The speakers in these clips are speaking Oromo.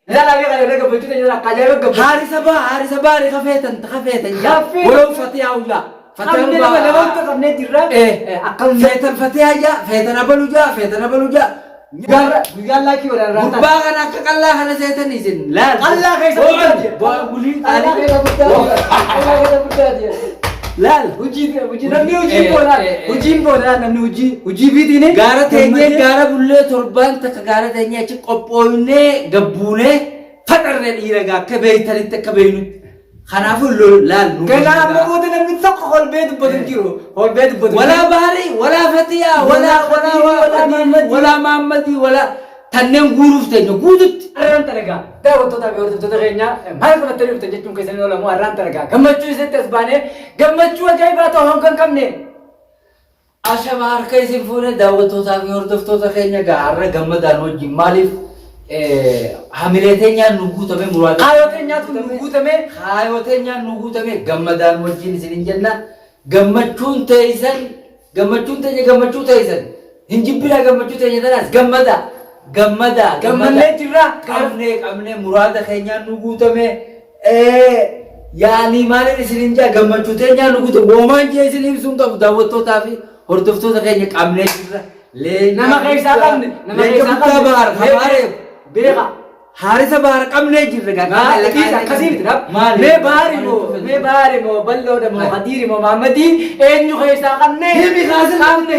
لا لا بيغني رقب بجودة جدا كجاي رقب هاري سباري خفيتن يا ولو فتيا ولا فتن لما انت قبني ترى اكم فتن ابلو جا قال لك ولا رات باغنا كقلا انا سيتن يزن لا الله كيف بقولي الله كيف بتاعي لا وجي نمني وجي بولا نمني وجي بيديني غارة تيني غارة بولي تربان تك غارة تيني اچ قپوينه گبونه فتر اليرغا كبيتن تكبينو خنافو لال كلا مود نمني تق هول بيت بدن كيرو هول بيت بدن ولا باري ولا فتيا ولا محمد ولا تنم غروف تنو غودت arran taraga daawwato ta biyorto ta keenya maal kana tariif ta jechuun keessan yoo lamu arran taraga gammachuu isatti as baane gammachuu ajaa'ibaa ta'uu hankan qabne ashabaar kaysin fuune daawwattoota fi hordoftoota keenya gaarra gammadaan wajjin maaliif hamileeteenyaan nu guutame muraada haayoteenyaatu nu guutame gammadaan wajjin isin jenna gammachuun teeysan hinjibbira gammachuu teenya tanas gammadaa jirra qabne muraada keenyaan nu guutame yaani maalin isin jaa gammachuu teenyaan nu guutame womaan jee isin ibsuun qabu daawwattootaa fi hordoftoota keenya qabnee jirra nama keessaa qabne beeka harisa baar qabnee jirra mee baari moo balloodha moo hadiiri moo maamadii eenyu keessaa qabne himi kaasin qabne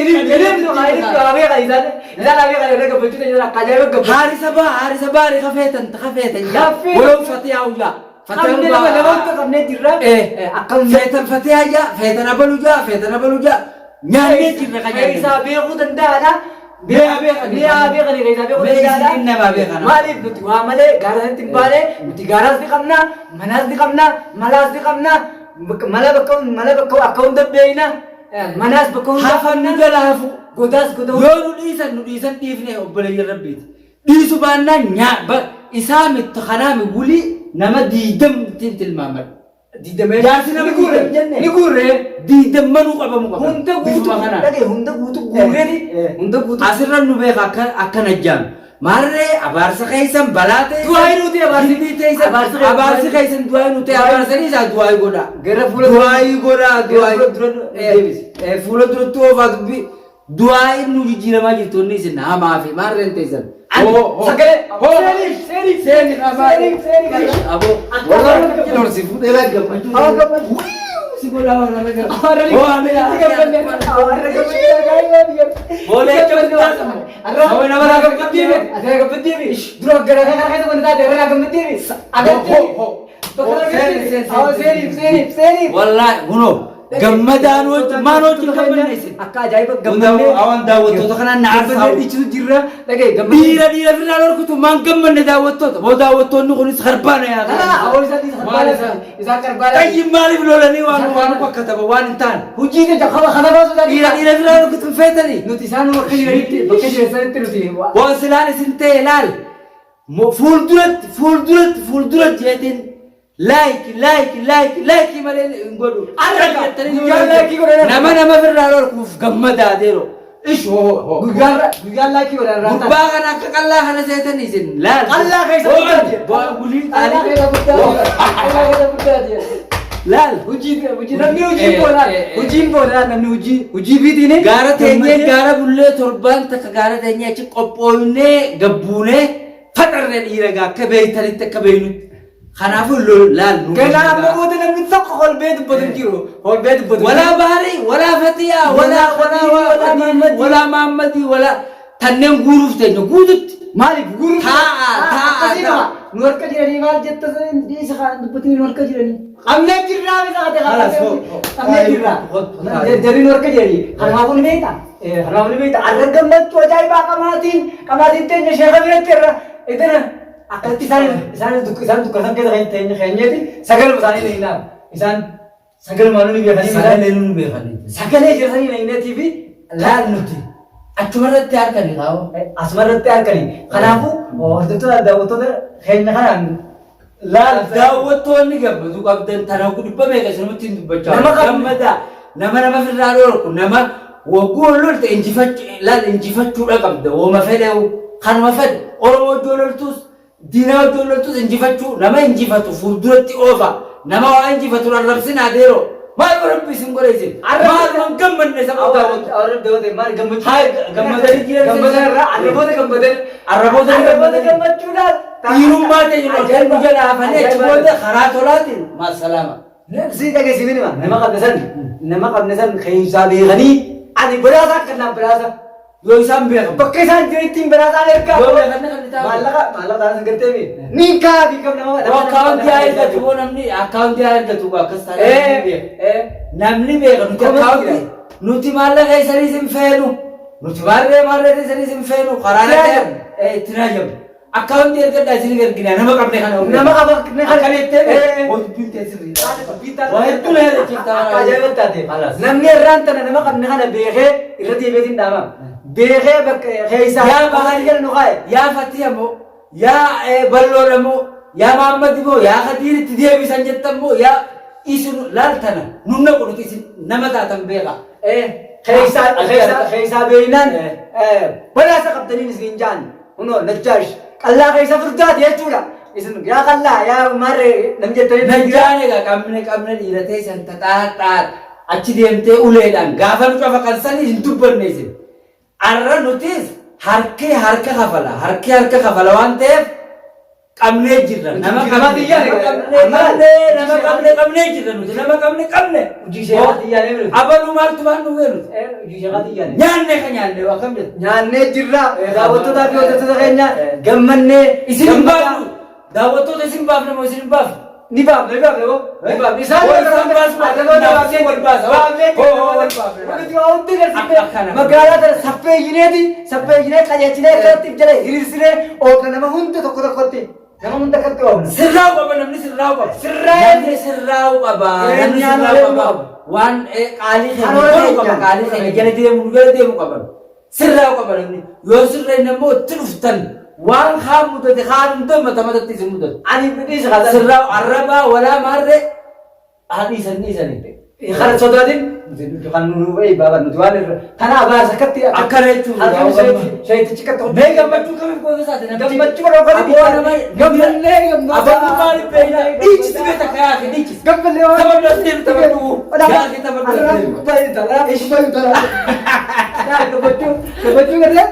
harisa baari khafeetan ya walaw fatiya uja fatan lama qabne jirra akkam feetan abaluja nyaanne jirra keessaa beekuu danda'aadha Biar kan ini saya bekerja Malif nuti wamale garas timbale nuti garas di kamna manas di kamna malas di kamna malah bakau akun terbeina manas bakau hafan nujala hafu godas yo nudisan tifne obbole rabbit di subhanna nya isamit khanami wuli nama didam tintil mamad didam yasin ni gurre didam manu qabamu hunda gutu gurre di hunda gutu asirran nu beeka akkana jam marre abarsa kaysan balate duai nuti abarsa kaysan duai nuti abarsa ni sa duai goda gara duai fulo durtu ofat duai nu jijirama jirtu ni sin ha maafi marre entesan sagale seri abo wala si fudela gamaju Sigola wala naga. Boleh coba. Kau nama lagam ketiwi. Ada lagam ketiwi. Dulu gara-gara itu mana ada lagam ketiwi. Ada seri. Wallahi, bunuh. Gammadaan wajjin maanootiin gammadneessin akka ajaa'iba gammadne awan daawwattoota kanaan naarsaa dhiichisu jirra dhagee gammadne dhiira firraa lorkutu maan gammadne daawwattoota moo daawwattoonni kunis harbaana yaada awol isaa karbaala qayyin maaliif lolanii waan bakka taba waan hin taane hujii keenya kana baasu dhiira firraa lorkutu feetanii nuti isaan bakka jiranitti bakka jiranitti nuti waan silaan isin ta'e laal fuulduratti jeetiin like malee ngodu nama firraa lorkuuf gammadaa deero guyyaa like godhan gubbaa kana akka qallaa kana seetan isin laal qallaa keessa buliin laal hojiin boolaa namni hojii biitiini gaara teenyee gaara bullee torbaan takka gaara teenyee achi qophooynee gabbuunee faxarree dhiiragaa akka beeytanitti akka beeynutti خنافو لال كلا مود نمني تق هول بيت بدن كيرو ولا باري ولا فتيا ولا محمد ولا تنم غروف تنو غودت مالك غروف تا نور كجراني مال جت دي سخا دبتي نور كجراني امنا جرا بيسا امنا جرا جري نور كجري خنافو نبيتا ارغمت وجاي با كماتين تني شيخ بيتر اذن akal isaan dukkasan keessa keenyati sagal isaanii na hinaan isaan sagal maanuu ni beekanii sagalee jirsanii na hinaatii fi laal nuti achumarratti harkanii kaa'u asumarratti harkanii kanaafuu hordoftoota daawwattoota keenya kanaan laal daawwattoonni gammadu qabdan tana dhibba meeqa isinumatti hin dubbachaa gammadaa nama firraa lorku nama waggoon lolte injifachuudha qabda wooma fedhe kanuma fedhe oromoo iddoo loltuus diinaa wajjin loltus injifachuu nama injifatu fuulduratti oofa nama waa injifatu rarrabsin adeero maal rabbi isin godheesin maal man gammanne saba daawwatu awwaal daawwate maal gammachuu haa gammadanii jiran gammadarraa arraboota gammachuudhaan dhiirummaa ta'e jiru nu jala hafanii achi booda karaa tolaatiin maasalaama. Si dhageessimin ma nama qabne san keessaa beekanii ani badaasaa kannaan badaasa yoo isaan beekan bakka isaan jirittiin badaasaa ergaa yoo beekan kan ta'a maallaqa taasisan gartee mi ni kaabii kam nama akkaawuntii haa ergatu boo namni akkaawuntii haa ergatu akkas taa'ee namni beeka nuti akkaawuntii nuti maallaqa isaanii sin feenu nuti maarree isaanii sin feenu karaa itti naajamu akkaawuntii ergadhaa isin ergina nama qabne kana nama qabne kana akkanettee hojii teessirri waa hedduu na yaadachiiftaa ajaa'iba taate namni irraan tana nama qabne kana beekee irra deebiitiin dhaama beekee bakka keessaa yaa bahari jedhan nu kaaye yaa Fatiha moo yaa Balloodha moo yaa Maammadi moo yaa Khadiiritti deebisan jettan moo yaa isin laaltana nunna godhuti isin nama taatan beeka keessaa beeynaan balaasa qabdaniin isin jaan hunoo najjaash qallaa keessa furdaati jechuudha isin yaa qallaa yaa maarree nam jettanii najjaan egaa qabne dhiiratee san taxaaxaar achi deemtee uleedhaan gaafa nu qafa qalsanii hin dubbanne isin arra nutis harki harka kafala waan ta'eef qabnee jirra nama qabnee jirra nuti nama qabne abaluu maaltu waan nu weenu nyaanne ka nyaanne akkam jedhu nyaannee jirra daawwattootaa fi hojjettoota keenya gammannee isin hin baafnu daawwattoota isin baafne moo isin hin baafne ni baafne isaan magaalaa tana saffeeyinee qajeelchinee kanatti jala hiriirsinee oofna nama hunda tokko tokkotti nama hunda akkatti oofna sirraa'u qaba namni sirraa'u qaba sirraa'u qaba waan qaalii keenya jala deemu qaba sirraa'u qaba namni yoo sirreen immoo itti dhuftan waan haan mudate haan hunda matamatti isin mudatu ani dhiisa kaasa sirraa'u arrabaa walaa maarree haa dhiisanii kan sodaatin kan nu baaban nuti waan irra kana abaasa akkatti akkana jechuudha shayitichi akkatti mee gammachuu kamiif goota isaati gammachuu gammannee ababuu maaliif beekna dhiichisi beekta kayaake dhiichisi gammallee waan taphadhu asdeemu taphadhu yaake taphadhu asdeemu gammachuu gadee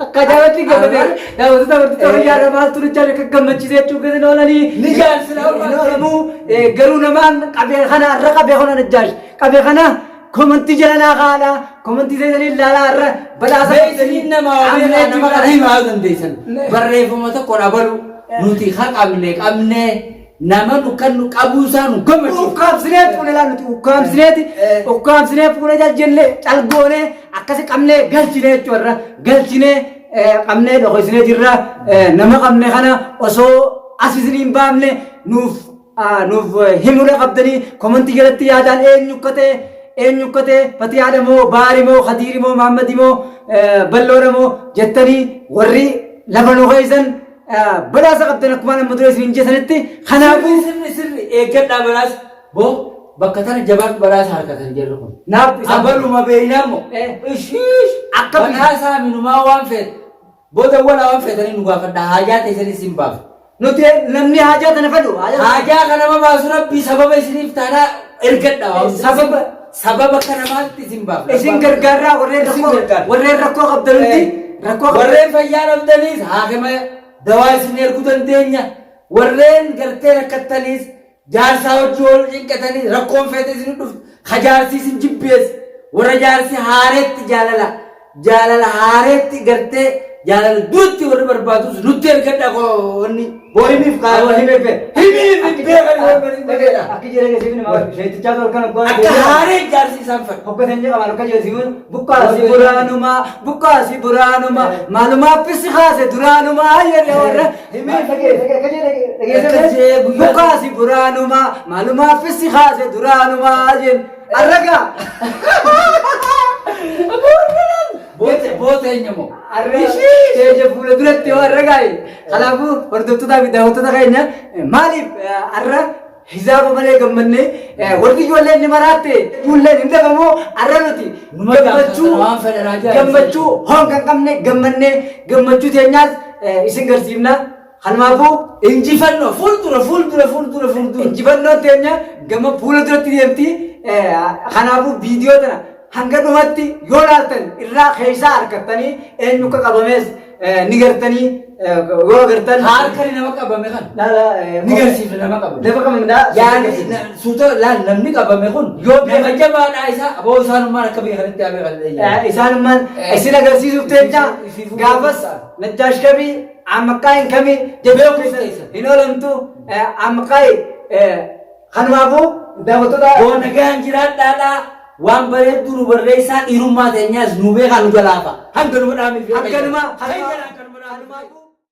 akka jaawatti gammadee daawwattoota bartoota yaada maaltu jechaa akka gammachiisee jechuu gadi noolanii ni jaalsina garuu namaan qabee kana irra qabee kana najjaash qabee kana komantii jala naa kaadha komantii seesanii ilaalaa irra badhaasa beeksisiin nama kana himaa dandeessan barreeffama tokko dhabalu nuti haa qabne nama nu kan nu qabuusaa nu gammachiisu ukkaamsinee fuune laa nuti ukkaamsinee fuune jajjenne calgoonee akkasi qabnee galchinee jechuudha galchinee qabnee dhokosinee jirra nama qabne kana osoo as isin hin baafne nuuf himudha qabdanii komantii jalatti yaadaan eenyu akka ta'e Fatihaadha moo Baari moo Khadiiri moo Maammadi moo Balloodha moo jettanii warri lafa nu keessan badhaasa qabdan akkuma nama dura isin jettanitti kanaafuu sirri eeggadhaa badhaasa boo bakka tana jabaan badhaasa harkatan jirru kun naaf abaluma beeynaamo akka badhaasaa minumaa waan feet booda walaa waan feetanii nu gaafadha haajaa teessanii isin baaf nuti namni haajaa tana fedhu haajaa kana nama baasu rabbii sababa isiniif taanaa ergadhaa sababa kana maalti isin baaf isin gargaarraa warreen rakkoo qabdanitti warreen fayyaa dhabdaniis haakima dawaa isin erguu dandeenya warreen gartee rakkattaniis jaarsaa hojii ol cinqatanii rakkoon feete isin dhuftu hajaarsi isin jibbees warra jaarsi haareetti jaalala haareetti gartee jaalala duratti warri barbaadus nutti ergadhaa wanni himiif beekanii akka jedhanii isin sheetichaa tol kana akka haaree jaarsi isaan fadha hoggatan jedhaman akka jedhasiin bukkaasi buraanumaa maalumaa fisi haase duraanumaa jedhe warra bukkaasi buraanumaa maalumaa fisi haase duraanumaa jedhe arragaa Boota eenyamoo Teje fuula duratti yoo arragaay kanaafuu hordoftoota fi daawwattoota keenya maaliif arra hisaaba malee gammannee warri ijoolleen ni maraatte fuulleen hin dhabamoo arra nuti gammachuu hoon kan qabne gammannee gammachuu teenyaas isin garsiifna. Kanumaafu injifannoo fuuldura. injifannoo teenya gama fuula duratti deemti. Kanaafu viidiyoo tana hanga dhumatti yoo laaltan irraa keessaa argattanii eenyu akka qabames ni gartanii yoo agartan harkani nama qabame kan ni garsiifne nama qabame. Nama qabamedha. Yaani suuta laal namni qabame kun yoo nama jabaadhaa isaa aboo isaanummaan akka biyya kanatti abee qal'ee isaanummaan isin agarsiisuuf teenya gaafas Najjaash Kabii ammaqaa hin kamii jabee hin oolamtu ammaqaa kanumaafuu daawwattoota nagaan jiraadhaadhaa waan bareedduu nu barreessaa dhiirummaa teenyaas nu beekaa nu jalaafa hanganuma dhaamiif hanganuma